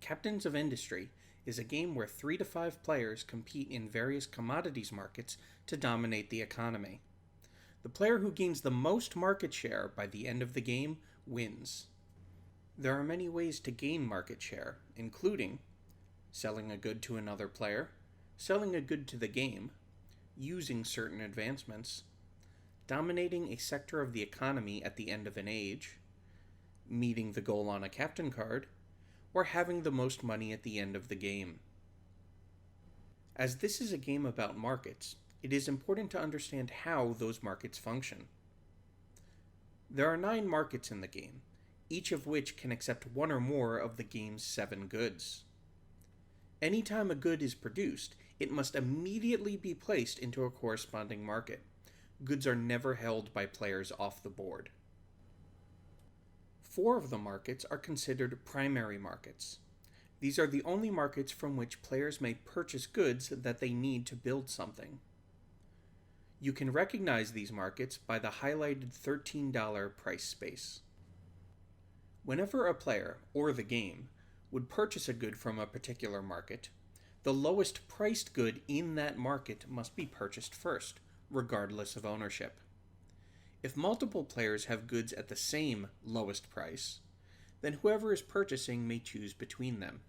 Captains of Industry is a game where 3 to 5 players compete in various commodities markets to dominate the economy. The player who gains the most market share by the end of the game wins. There are many ways to gain market share, including selling a good to another player, selling a good to the game, using certain advancements, dominating a sector of the economy at the end of an age, meeting the goal on a captain card, or having the most money at the end of the game. As this is a game about markets, it is important to understand how those markets function. There are 9 markets in the game, each of which can accept one or more of the game's 7 goods. Anytime a good is produced, it must immediately be placed into a corresponding market. Goods are never held by players off the board. 4 of the markets are considered primary markets. These are the only markets from which players may purchase goods that they need to build something. You can recognize these markets by the highlighted $13 price space. Whenever a player, or the game, would purchase a good from a particular market, the lowest priced good in that market must be purchased first, regardless of ownership. If multiple players have goods at the same lowest price, then whoever is purchasing may choose between them.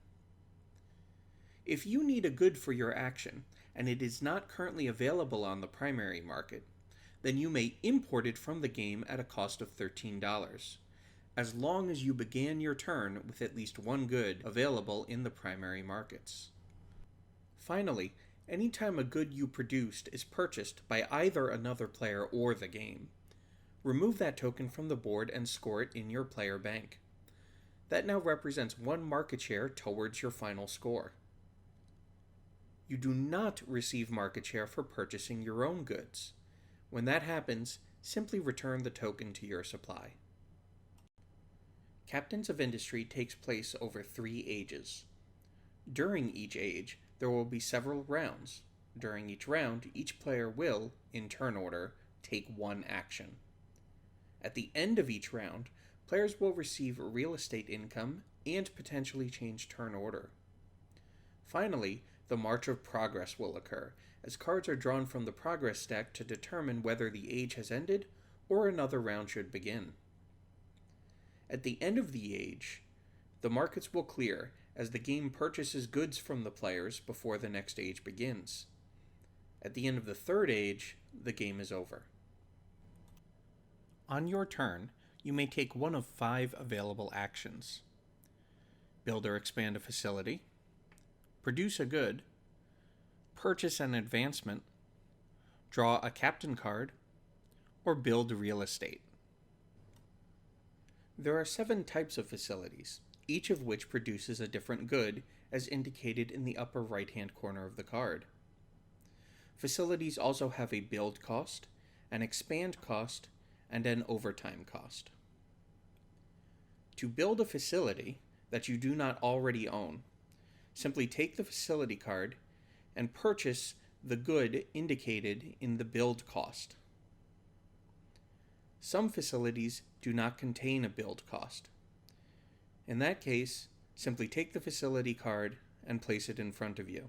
If you need a good for your action, and it is not currently available on the primary market, then you may import it from the game at a cost of $13, as long as you began your turn with at least one good available in the primary markets. Finally, anytime a good you produced is purchased by either another player or the game, remove that token from the board and score it in your player bank. That now represents 1 market share towards your final score. You do not receive market share for purchasing your own goods. When that happens, simply return the token to your supply. Captains of Industry takes place over 3 ages. During each age, there will be several rounds. During each round, each player will, in turn order, take 1 action. At the end of each round, players will receive real estate income and potentially change turn order. Finally, the March of Progress will occur, as cards are drawn from the progress deck to determine whether the age has ended or another round should begin. At the end of the age, the markets will clear as the game purchases goods from the players before the next age begins. At the end of the 3rd age, the game is over. On your turn, you may take one of 5 available actions. Build or expand a facility, produce a good, purchase an advancement, draw a captain card, or build real estate. There are 7 types of facilities, each of which produces a different good, as indicated in the upper right-hand corner of the card. Facilities also have a build cost, an expand cost, and an overtime cost. To build a facility that you do not already own, simply take the facility card and purchase the good indicated in the build cost. Some facilities do not contain a build cost. In that case, simply take the facility card and place it in front of you.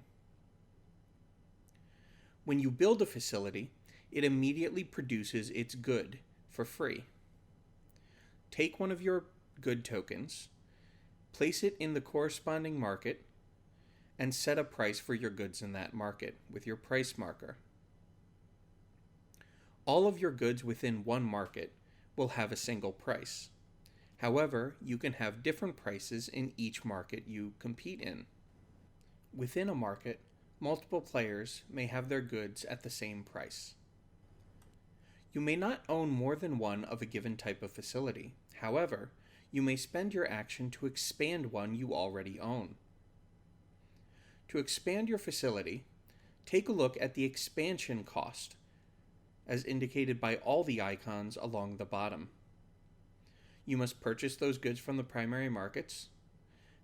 When you build a facility, it immediately produces its good for free. Take one of your good tokens, place it in the corresponding market, and set a price for your goods in that market with your price marker. All of your goods within one market will have a single price. However, you can have different prices in each market you compete in. Within a market, multiple players may have their goods at the same price. You may not own more than one of a given type of facility. However, you may spend your action to expand one you already own. To expand your facility, take a look at the expansion cost, as indicated by all the icons along the bottom. You must purchase those goods from the primary markets,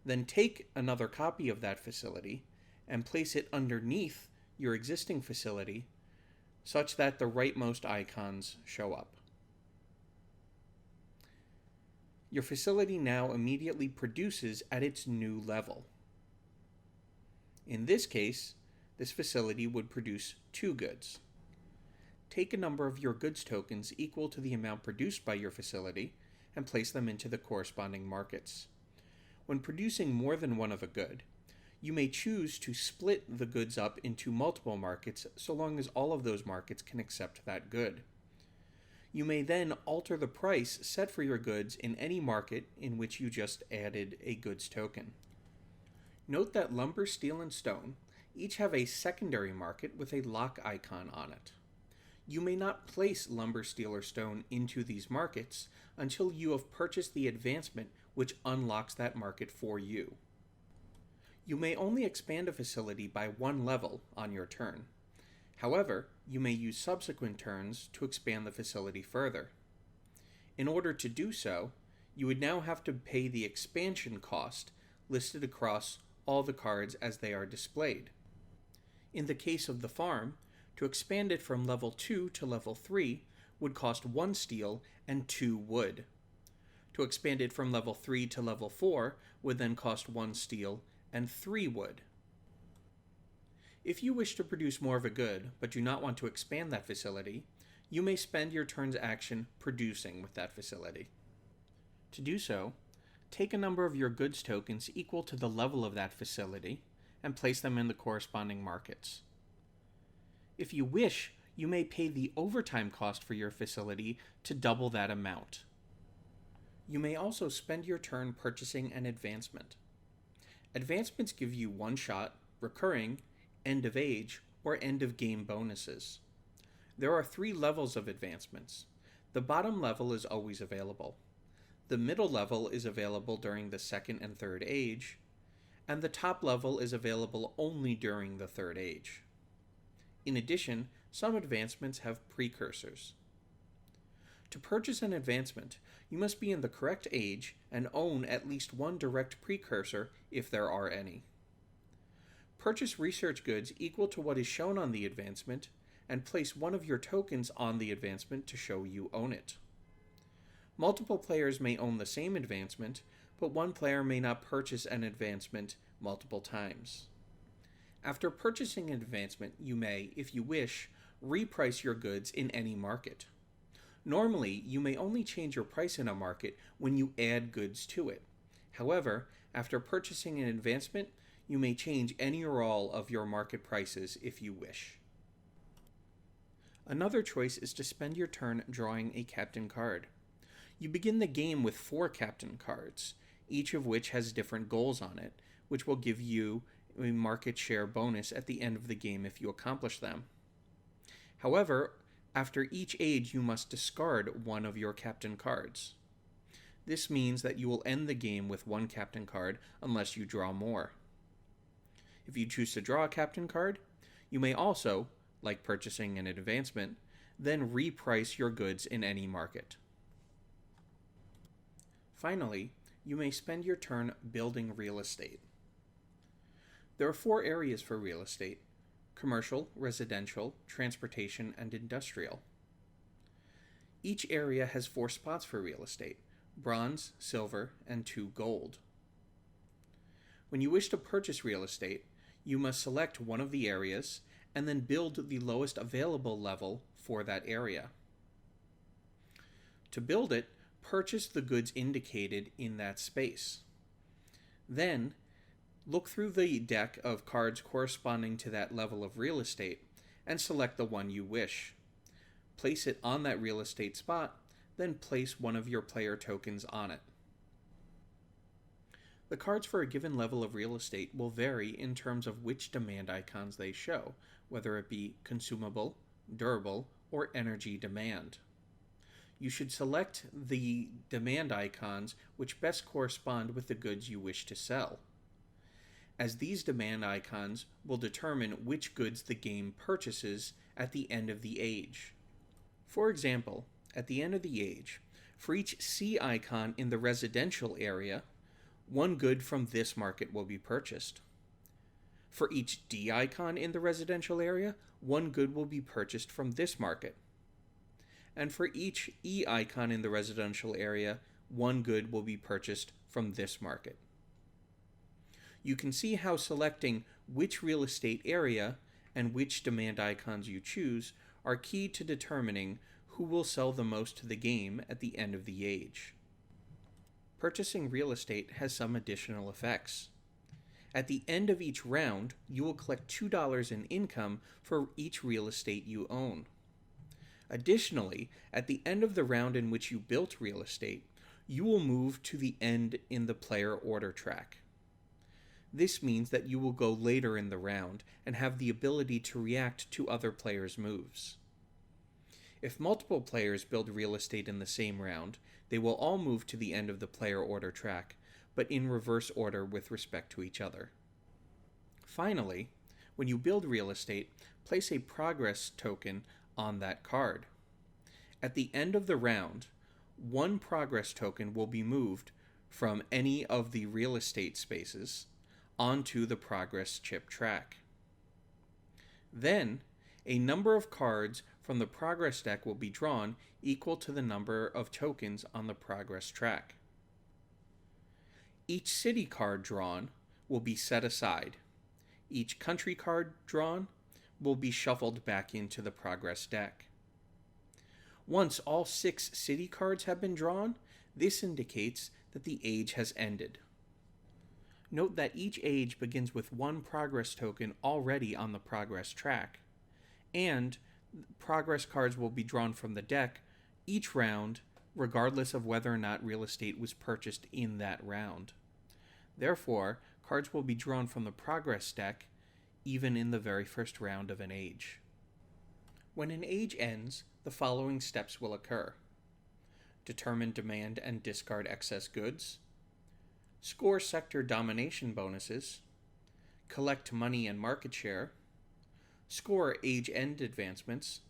then take another copy of that facility and place it underneath your existing facility such that the rightmost icons show up. Your facility now immediately produces at its new level. In this case, this facility would produce 2 goods. Take a number of your goods tokens equal to the amount produced by your facility and place them into the corresponding markets. When producing more than one of a good, you may choose to split the goods up into multiple markets so long as all of those markets can accept that good. You may then alter the price set for your goods in any market in which you just added a goods token. Note that lumber, steel, and stone each have a secondary market with a lock icon on it. You may not place lumber, steel, or stone into these markets until you have purchased the advancement which unlocks that market for you. You may only expand a facility by 1 level on your turn. However, you may use subsequent turns to expand the facility further. In order to do so, you would now have to pay the expansion cost listed across all the cards as they are displayed. In the case of the farm, to expand it from level 2 to level 3 would cost 1 steel and 2 wood. To expand it from level 3 to level 4 would then cost 1 steel and 3 wood. If you wish to produce more of a good, but do not want to expand that facility, you may spend your turn's action producing with that facility. To do so, take a number of your goods tokens equal to the level of that facility and place them in the corresponding markets. If you wish, you may pay the overtime cost for your facility to double that amount. You may also spend your turn purchasing an advancement. Advancements give you one-shot, recurring, end of age, or end of game bonuses. There are 3 levels of advancements. The bottom level is always available. The middle level is available during the 2nd and 3rd age, and the top level is available only during the 3rd age. In addition, some advancements have precursors. To purchase an advancement, you must be in the correct age and own at least 1 direct precursor if there are any. Purchase research goods equal to what is shown on the advancement and place one of your tokens on the advancement to show you own it. Multiple players may own the same advancement, but one player may not purchase an advancement multiple times. After purchasing an advancement, you may, if you wish, reprice your goods in any market. Normally, you may only change your price in a market when you add goods to it. However, after purchasing an advancement, you may change any or all of your market prices if you wish. Another choice is to spend your turn drawing a captain card. You begin the game with 4 captain cards, each of which has different goals on it, which will give you a market share bonus at the end of the game if you accomplish them. However, after each age you must discard one of your captain cards. This means that you will end the game with 1 captain card unless you draw more. If you choose to draw a captain card, you may also, like purchasing an advancement, then reprice your goods in any market. Finally, you may spend your turn building real estate. There are 4 areas for real estate: commercial, residential, transportation, and industrial. Each area has 4 spots for real estate: bronze, silver, and 2 gold. When you wish to purchase real estate, you must select one of the areas and then build the lowest available level for that area. To build it, purchase the goods indicated in that space. Then, look through the deck of cards corresponding to that level of real estate and select the one you wish. Place it on that real estate spot, then place one of your player tokens on it. The cards for a given level of real estate will vary in terms of which demand icons they show, whether it be consumable, durable, or energy demand. You should select the demand icons which best correspond with the goods you wish to sell, as these demand icons will determine which goods the game purchases at the end of the age. For example, at the end of the age, for each C icon in the residential area, 1 good from this market will be purchased. For each D icon in the residential area, 1 good will be purchased from this market. And for each E icon in the residential area, one good will be purchased from this market. You can see how selecting which real estate area and which demand icons you choose are key to determining who will sell the most to the game at the end of the age. Purchasing real estate has some additional effects. At the end of each round, you will collect $2 in income for each real estate you own. Additionally, at the end of the round in which you built real estate, you will move to the end in the player order track. This means that you will go later in the round and have the ability to react to other players' moves. If multiple players build real estate in the same round, they will all move to the end of the player order track, but in reverse order with respect to each other. Finally, when you build real estate, place a progress token on that card. At the end of the round, one progress token will be moved from any of the real estate spaces onto the progress chip track. Then, a number of cards from the progress deck will be drawn equal to the number of tokens on the progress track. Each city card drawn will be set aside. Each country card drawn will be shuffled back into the progress deck. Once all 6 city cards have been drawn, this indicates that the age has ended. Note that each age begins with one progress token already on the progress track, and progress cards will be drawn from the deck each round, regardless of whether or not real estate was purchased in that round. Therefore, cards will be drawn from the progress deck even in the very first round of an age. When an age ends, the following steps will occur: determine demand and discard excess goods, score sector domination bonuses, collect money and market share, score age end advancements,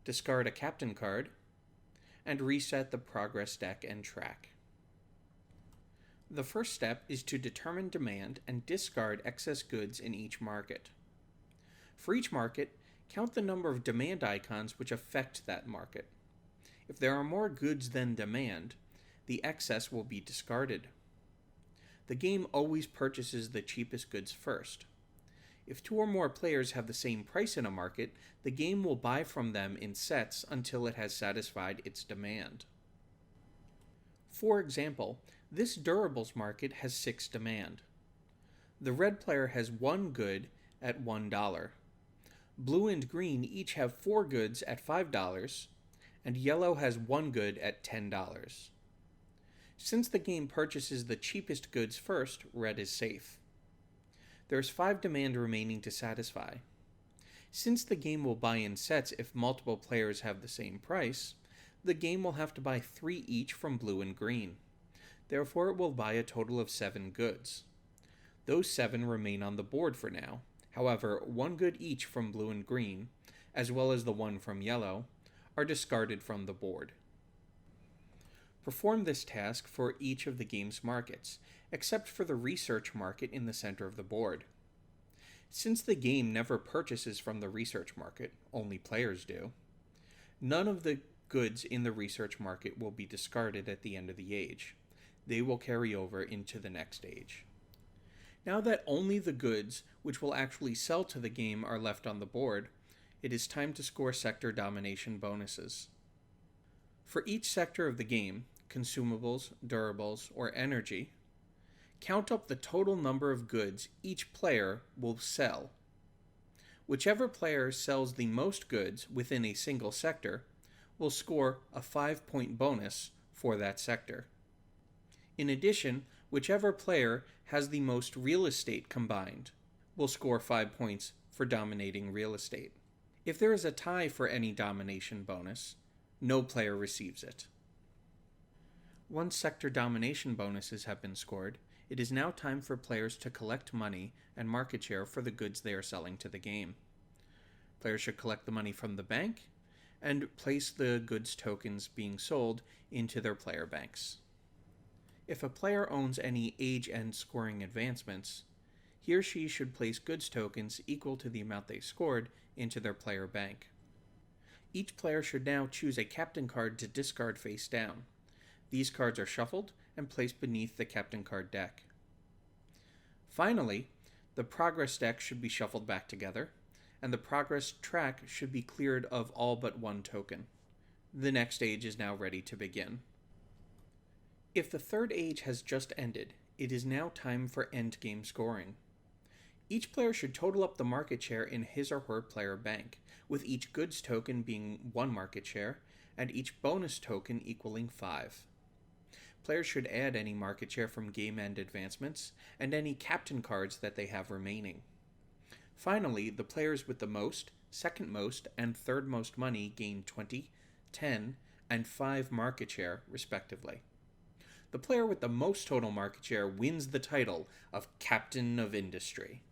discard a captain card, and reset the progress deck and track. The first step is to determine demand and discard excess goods in each market. For each market, count the number of demand icons which affect that market. If there are more goods than demand, the excess will be discarded. The game always purchases the cheapest goods first. If 2 or more players have the same price in a market, the game will buy from them in sets until it has satisfied its demand. For example, this durables market has 6 demand. The red player has 1 good at $1. Blue and green each have 4 goods at $5, and yellow has 1 good at $10. Since the game purchases the cheapest goods first, red is safe. There is 5 demand remaining to satisfy. Since the game will buy in sets if multiple players have the same price, the game will have to buy 3 each from blue and green. Therefore, it will buy a total of 7 goods. Those 7 remain on the board for now. However, 1 good each from blue and green, as well as the 1 from yellow, are discarded from the board. Perform this task for each of the game's markets, except for the research market in the center of the board. Since the game never purchases from the research market, only players do, none of the goods in the research market will be discarded at the end of the age. They will carry over into the next age. Now that only the goods which will actually sell to the game are left on the board, it is time to score sector domination bonuses. For each sector of the game, consumables, durables, or energy, count up the total number of goods each player will sell. Whichever player sells the most goods within a single sector will score a 5-point bonus for that sector. In addition, whichever player has the most real estate combined will score 5 points for dominating real estate. If there is a tie for any domination bonus, no player receives it. Once sector domination bonuses have been scored, it is now time for players to collect money and market share for the goods they are selling to the game. Players should collect the money from the bank and place the goods tokens being sold into their player banks. If a player owns any age-end scoring advancements, he or she should place goods tokens equal to the amount they scored into their player bank. Each player should now choose a captain card to discard face down. These cards are shuffled and placed beneath the captain card deck. Finally, the progress deck should be shuffled back together, and the progress track should be cleared of all but one token. The next stage is now ready to begin. If the third age has just ended, it is now time for endgame scoring. Each player should total up the market share in his or her player bank, with each goods token being 1 market share, and each bonus token equaling 5. Players should add any market share from game end advancements, and any captain cards that they have remaining. Finally, the players with the most, second most, and third most money gain 20, 10, and 5 market share, respectively. The player with the most total market share wins the title of Captain of Industry.